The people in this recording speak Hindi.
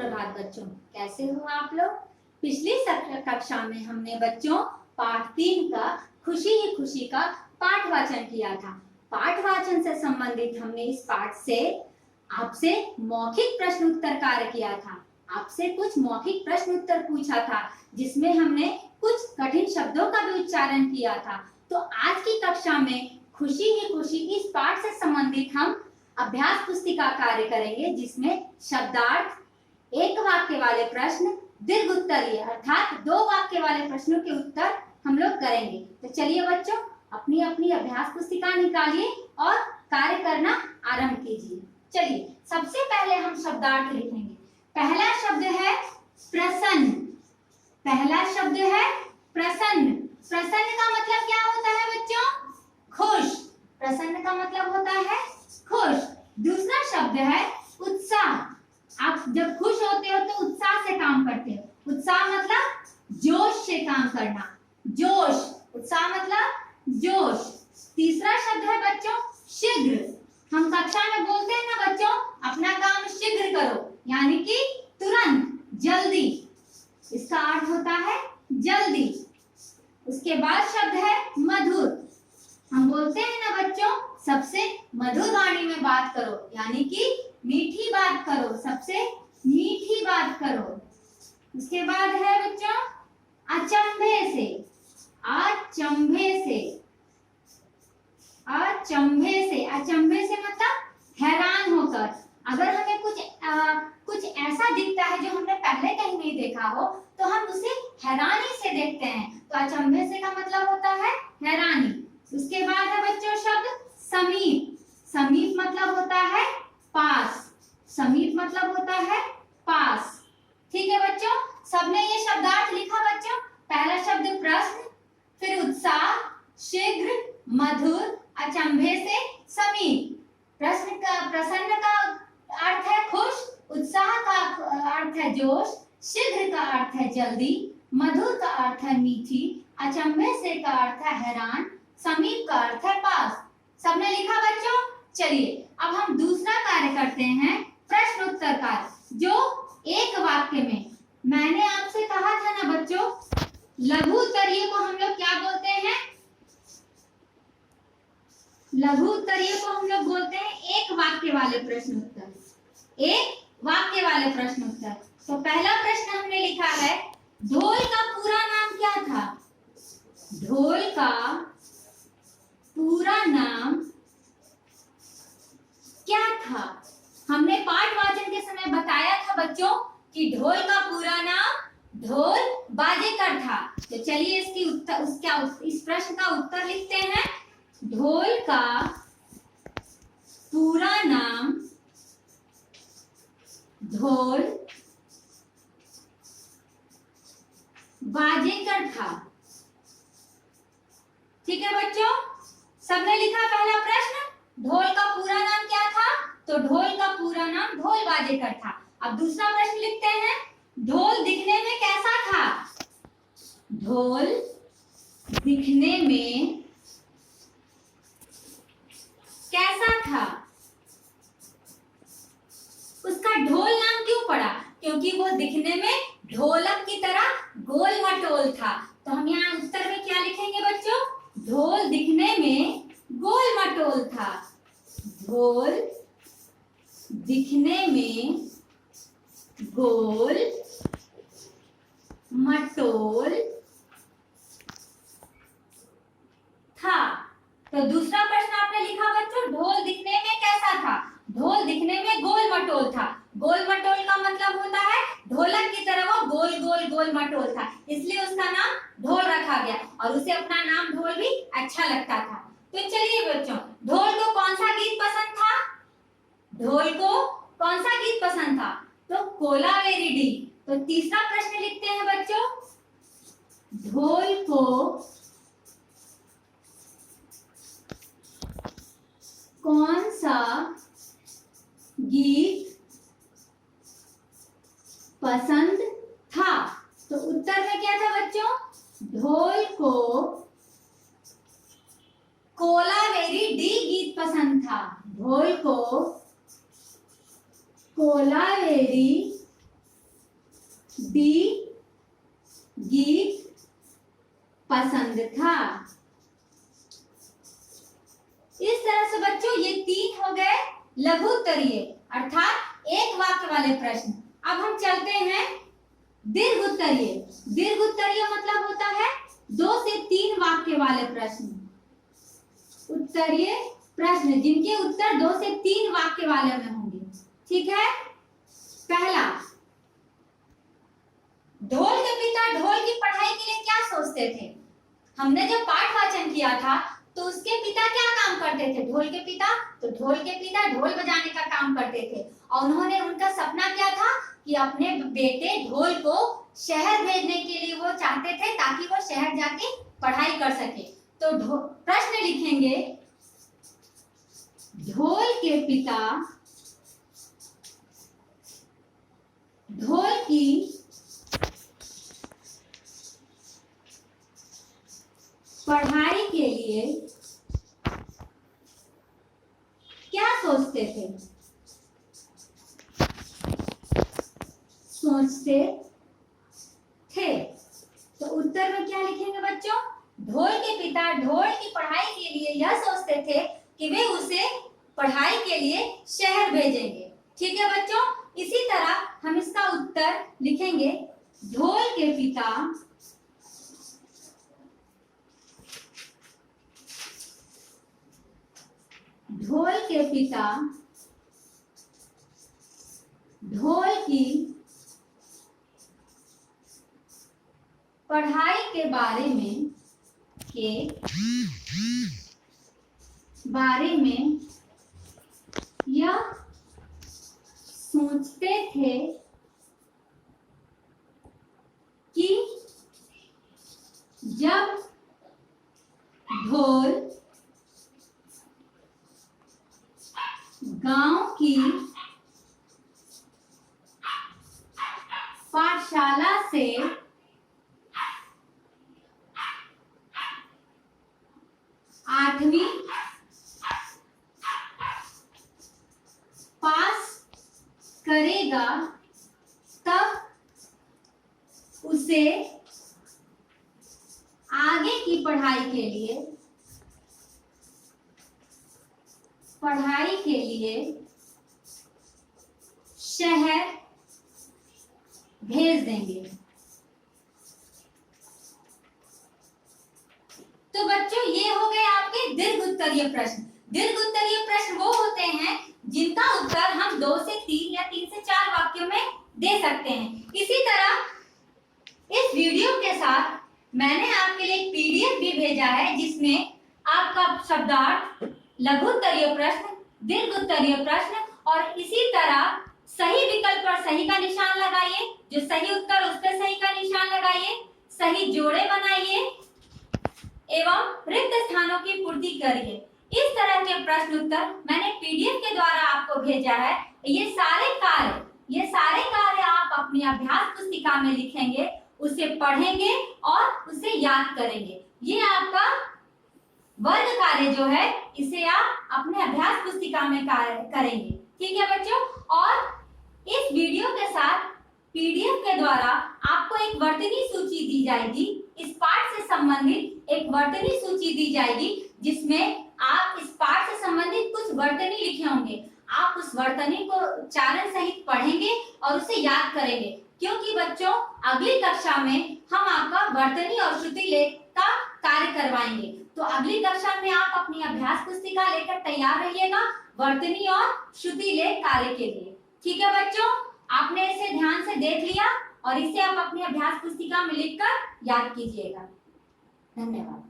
सुप्रभात बच्चों, कैसे हो आप लोग। पिछली कक्षा में हमने बच्चों पाठ 3 का खुशी ही खुशी का पाठ वाचन किया था। पाठ वाचन से संबंधित हमने इस पाठ से आपसे मौखिक प्रश्न उत्तर कार्य किया था। आपसे कुछ मौखिक प्रश्न उत्तर पूछा था, जिसमें हमने कुछ कठिन शब्दों का भी उच्चारण किया था। तो आज की कक्षा में खुशी ही खुशी इस पाठ से संबंधित हम अभ्यास पुस्तिका कार्य करेंगे, जिसमें शब्दार्थ, एक वाक्य वाले प्रश्न, दीर्घ उत्तरीय अर्थात 2 वाक्य वाले प्रश्नों के उत्तर हम लोग करेंगे। तो चलिए बच्चों, अपनी अपनी अभ्यास पुस्तिका निकालिए और कार्य करना आरंभ कीजिए। चलिए, सबसे पहले हम शब्दार्थ लिखेंगे। पहला शब्द है प्रसन्न। पहला शब्द है प्रसन्न। प्रसन्न का मतलब क्या होता है बच्चों? खुश। प्रसन्न का मतलब होता है खुश। दूसरा शब्द है उत्साह। आप जब खुश होते हो तो उत्साह से काम करते हो। उत्साह मतलब जोश से काम करना। जोश, उत्साह मतलब जोश। तीसरा शब्द है बच्चों शीघ्र। हम कक्षा में बोलते हैं ना बच्चों, अपना काम शीघ्र करो, यानी कि तुरंत, जल्दी। इसका अर्थ होता है जल्दी। उसके बाद शब्द है मधुर। हम बोलते हैं ना बच्चों, सबसे मधुर वाणी में बात करो, यानी कि मीठी बात करो, सबसे मीठी बात करो। उसके बाद है बच्चों अचंभे से। अचंभे से, अचंभे से, अचंभे से मतलब हैरान होकर। अगर हमें कुछ ऐसा दिखता है जो हमने पहले कहीं नहीं देखा हो, तो हम उसे हैरानी से देखते हैं। तो अचंभे से का मतलब होता है हैरानी। उसके बाद है बच्चों शब्द समीप। समीप मतलब होता है पास। समीप मतलब होता है पास। ठीक है बच्चों, सबने ये शब्दार्थ लिखा बच्चों। पहला शब्द प्रश्न, फिर उत्साह, शीघ्र, मधुर, अचंभे से, समीप। प्रसन्न का अर्थ है खुश, उत्साह का अर्थ है जोश, शीघ्र का अर्थ है जल्दी, मधुर का अर्थ है मीठी, अचंभे से का अर्थ है हैरान, समीप का अर्थ है पास। सबने लिखा बच्चों? चलिए, अब हम दूसरा कार्य करते हैं, प्रश्न उत्तर कार्य, जो एक वाक्य में। मैंने आपसे कहा था ना बच्चों, लघु उत्तरीय को हम लोग क्या बोलते हैं? लघु उत्तरीय को हम लोग बोलते हैं एक वाक्य वाले प्रश्न उत्तर। एक वाक्य वाले प्रश्न उत्तर। तो पहला प्रश्न हमने लिखा है, ढोल का पूरा नाम क्या था? ढोल का पूरा नाम क्या था? हमने पाठ वाचन के समय बताया था बच्चों कि ढोल का पूरा नाम ढोल बाजेकर था। तो चलिए इस प्रश्न का उत्तर लिखते हैं। ढोल का पूरा नाम ढोल बाजेकर था। ठीक है बच्चों, सबने लिखा पहला प्रश्न, ढोल का पूरा नाम क्या था? तो ढोल का पूरा नाम ढोल बाजेकर था। अब दूसरा प्रश्न लिखते हैं, ढोल दिखने में कैसा था? ढोल दिखने में कैसा था? उसका ढोल नाम क्यों पड़ा? क्योंकि वो दिखने में ढोलक की तरह गोल मटोल था। तो हम यहाँ उत्तर में क्या लिखेंगे बच्चों? ढोल दिखने में गोल मटोल था। ढोल दिखने में गोल मटोल था। तो दूसरा प्रश्न आपने लिखा बच्चों, ढोल दिखने में कैसा था? ढोल दिखने में गोल मटोल था। गोल मटोल का मतलब होता है ढोलक की तरह वो गोल गोल गोल मटोल था, इसलिए उसका नाम ढोल रखा गया और उसे अपना नाम ढोल भी अच्छा लगता था। तो चलिए बच्चों, ढोल को कौन सा गीत पसंद था? ढोल को कौन सा गीत पसंद था? तो कोलावेरी डी। तो तीसरा प्रश्न लिखते हैं बच्चों, ढोल को कौन सा गीत पसंद था? तो उत्तर में क्या था बच्चों? ढोल को कोलावेरी डी गीत पसंद था। ढोल को कोलावेरी डी गीत पसंद था। इस तरह से बच्चों ये 3 हो गए लघु उत्तरीय अर्थात एक वाक्य वाले प्रश्न। अब हम चलते हैं दीर्घ उत्तरीय। दीर्घ उत्तरीय मतलब होता है 2 से 3 वाक्य वाले प्रश्न। उत्तरीय प्रश्न जिनके उत्तर 2 से 3 वाक्य वाले में होंगे। ठीक है। पहला, ढोल के पिता ढोल की पढ़ाई के लिए क्या सोचते थे? हमने जब पाठ वाचन किया था तो उसके पिता क्या काम करते थे? ढोल के पिता, तो ढोल के पिता ढोल बजाने का काम करते थे और उन्होंने, उनका सपना क्या था कि अपने बेटे ढोल को शहर भेजने के लिए वो चाहते थे ताकि वो शहर जाके पढ़ाई कर सके। तो प्रश्न लिखेंगे, ढोल के पिता ढोल की पढ़ाई के लिए क्या सोचते थे? सोचते थे। तो उत्तर में क्या लिखेंगे बच्चों? ढोल के पिता ढोल की पढ़ाई के लिए यह सोचते थे कि वे उसे पढ़ाई के लिए शहर भेजेंगे। ठीक है बच्चों। इसी तरह हम इसका उत्तर लिखेंगे, ढोल के पिता ढोल के पिता ढोल की पढ़ाई के बारे में यह सोचते थे कि जब ढोल गांव की पाठशाला से आठवीं पास करेगा तब उसे आगे की पढ़ाई के लिए शहर भेज देंगे। तो बच्चों ये हो गए आपके दीर्घ उत्तरीय प्रश्न। दीर्घ उत्तरीय प्रश्न वो होते हैं जिनका उत्तर हम 2 से 3 या 3 से 4 वाक्यों में दे सकते हैं। इसी तरह इस वीडियो के साथ मैंने आपके लिए एक पीडीएफ भी भेजा है जिसमें आपका शब्दार्थ, लघु उत्तरीय प्रश्न, दीर्घ उत्तरीय प्रश्न और इसी तरह सही विकल्प पर सही का निशान लगाइए, जो सही उत्तर उस पर सही का निशान लगाइए, सही जोड़े बनाइए एवं रिक्त स्थानों की पूर्ति करिए। इस तरह के प्रश्न उत्तर मैंने पीडीएफ के द्वारा आपको भेजा है। ये सारे कार्य आप अपनी अभ्यास पुस्तिका में लिखेंगे, उसे पढ़ेंगे और उसे याद करेंगे। ये आपका वर्ग कार्य जो है इसे आप अपने अभ्यास पुस्तिका में करेंगे। ठीक है बच्चों। और इस वीडियो के साथ पीडीएफ के द्वारा आपको एक वर्तनी सूची दी जाएगी। इस पाठ से संबंधित एक वर्तनी सूची दी जाएगी जिसमें आप इस पाठ से संबंधित कुछ वर्तनी लिखे होंगे। आप उस वर्तनी को उच्चारण सहित पढ़ेंगे और उसे याद करेंगे, क्योंकि बच्चों अगली कक्षा में हम आपका वर्तनी और श्रुति लेख का कार्य करवाएंगे। तो अगली कक्षा में आप अपनी अभ्यास पुस्तिका लेकर तैयार रहिएगा वर्तनी और श्रुति लेख कार्य के लिए। ठीक है बच्चों, आपने इसे ध्यान से देख लिया और इसे आप अपनी अभ्यास पुस्तिका में लिखकर याद कीजिएगा। धन्यवाद।